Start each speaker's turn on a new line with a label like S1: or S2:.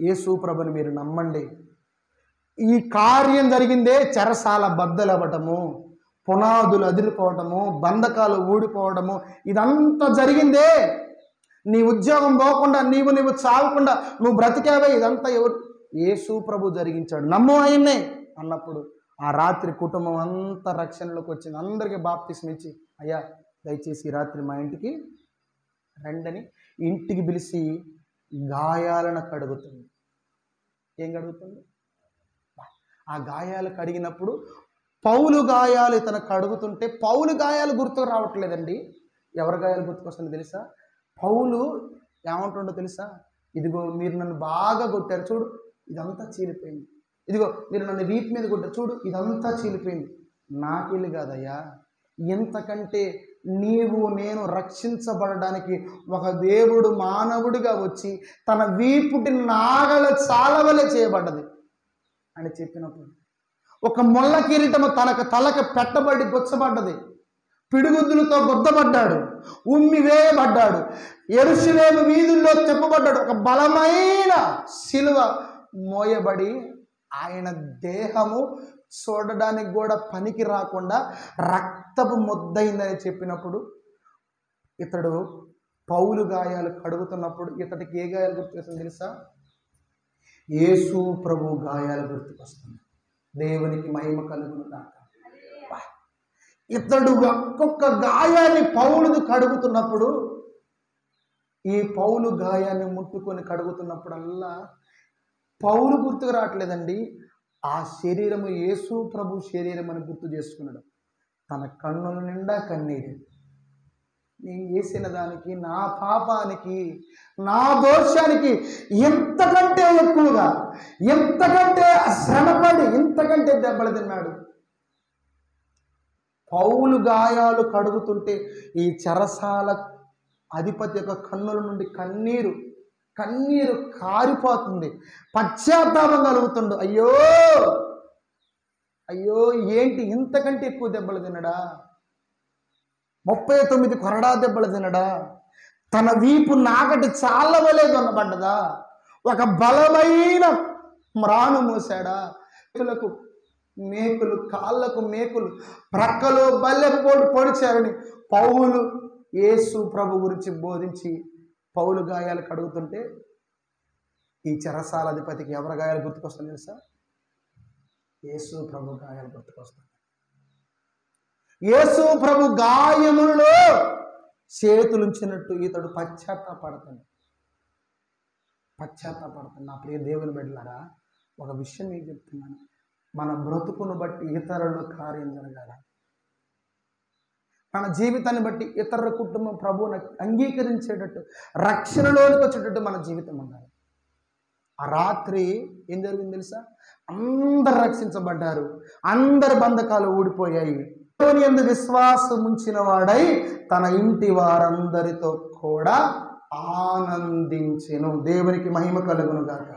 S1: యేసు ప్రభుని మీరు నమ్మండి. ఈ కార్యం జరిగిందే చెరసాల బద్దలవ్వటము, పునాదులు అదిరిపోవటము, బంధకాలు ఊడిపోవడము, ఇదంతా జరిగిందే నీ ఉద్యోగం పోకుండా, నీవు చావకుండా నువ్వు బ్రతికావే, ఇదంతా ఎవరు? యేసు ప్రభు జరిగించాడు, నమ్ము ఆయన్నే అన్నప్పుడు ఆ రాత్రి కుటుంబం అంతా రక్షణలోకి వచ్చింది. అందరికీ బాప్తిస్మం ఇచ్చి, అయ్యా దయచేసి ఈ రాత్రి మా ఇంటికి రండని ఇంటికి పిలిచి గాయాలను కడుగుతుంది. ఏం కడుగుతుంది? ఆ గాయాలు కడిగినప్పుడు పౌలు గాయాలు ఇతను కడుగుతుంటే పౌలు గాయాలు గుర్తుకు రావట్లేదండి. ఎవరి గాయాలు గుర్తుకొస్తుంది తెలుసా? పౌలు ఏమంటుండో తెలుసా? ఇదిగో మీరు నన్ను బాగా కొట్టారు చూడు, ఇదంతా చీలిపోయింది. ఇదిగో మీరు నన్ను వీపు మీద కొట్టారు చూడు, ఇదంతా చీలిపోయింది. నాకెళ్ళి కాదయ్యా, ఇంతకంటే నీవు నేను రక్షించబడడానికి ఒక దేవుడు మానవుడిగా వచ్చి తన వీపుటి నాగల చాలవలే చేయబడ్డది అని చెప్పినప్పుడు, ఒక ముళ్ళ కిరీటము తలకు పెట్టబడి గుచ్చబడ్డది, పిడిగుద్దులతో గుద్దబడ్డాడు, ఉమ్మి వేయబడ్డాడు, యెరూషలేము వీధుల్లో చెప్పబడ్డాడు, ఒక బలమైన శిలువ మోయబడి ఆయన దేహము చూడడానికి కూడా పనికి రాకుండా రక్తపు ముద్దయిందని చెప్పినప్పుడు, ఇతడు పౌలు గాయాలు కడుగుతున్నప్పుడు ఇతడికి ఏ గాయాలు గుర్తుకొస్తుంది తెలుసా? యేసు ప్రభు గాయాలు గుర్తుకొస్తుంది. దేవునికి మహిమ కలుగును గాక. ఇతడు ఒక్కొక్క గాయాన్ని పౌలును కడుగుతున్నప్పుడు, ఈ పౌలు గాయాన్ని ముట్టుకొని కడుగుతున్నప్పుడల్లా పౌలు గుర్తుకు రావట్లేదండి, ఆ శరీరము యేసు ప్రభు శరీరం అని గుర్తు చేసుకున్నాడు. తన కన్నుల నిండా కన్నీరు. నేను చేసిన దానికి, నా పాపానికి, నా దోషానికి ఎంతకంటే ఎక్కువగా, ఎంతకంటే శ్రమపడి, ఎంతకంటే దెబ్బలు తిన్నాడు. పౌలు గాయాలు కడుగుతుంటే ఈ చెరసాల అధిపతి యొక్క కన్నుల నుండి కన్నీరు కారిపోతుంది. పశ్చాత్తాపం కలుగుతుండు. అయ్యో అయ్యో ఏంటి ఇంతకంటే ఎక్కువ దెబ్బలు తినడా? 39 కొరడా దెబ్బలు తినడా? తన వీపు నాగటి చాళ్ళ వలె దొన్నబడ్డదా? ఒక బలమైన మ్రాను మోసాడా? మేకులు, కాళ్ళకు మేకులు, ప్రక్కలు బల్లెపోటు పొడిచారని పౌలు యేసు ప్రభు గురించి బోధించి పౌలు గాయాలు కడుగుతుంటే ఈ చెరసాల అధిపతికి ఎవరి గాయాలు గుర్తుకొస్తుంది తెలుసా? యేసు ప్రభు గాయాలు గుర్తుకొస్తుంది. యేసు ప్రభు గాయములలో చేతులుంచినట్టు ఇతడు పశ్చాత్తాపడుతుంది. నా ప్రియ దేవుని బిడ్డలారా, ఒక విషయం మీకు చెప్తున్నాను. మన బ్రతుకును బట్టి ఇతరుల కార్యం జరగాల. మన జీవితాన్ని బట్టి ఇతరుల కుటుంబం ప్రభువును అంగీకరించేటట్టు, రక్షణలోనికి వచ్చేటట్టు మన జీవితం ఉండాలి. ఆ రాత్రి ఏం జరిగింది తెలుసా? అందరు రక్షించబడ్డారు, అందరి బంధకాలు ఊడిపోయాయి. దేవుని యందు విశ్వాసం ఉంచిన వాడై తన ఇంటి వారందరితో కూడా ఆనందించెను. దేవునికి మహిమ కలుగును గాక.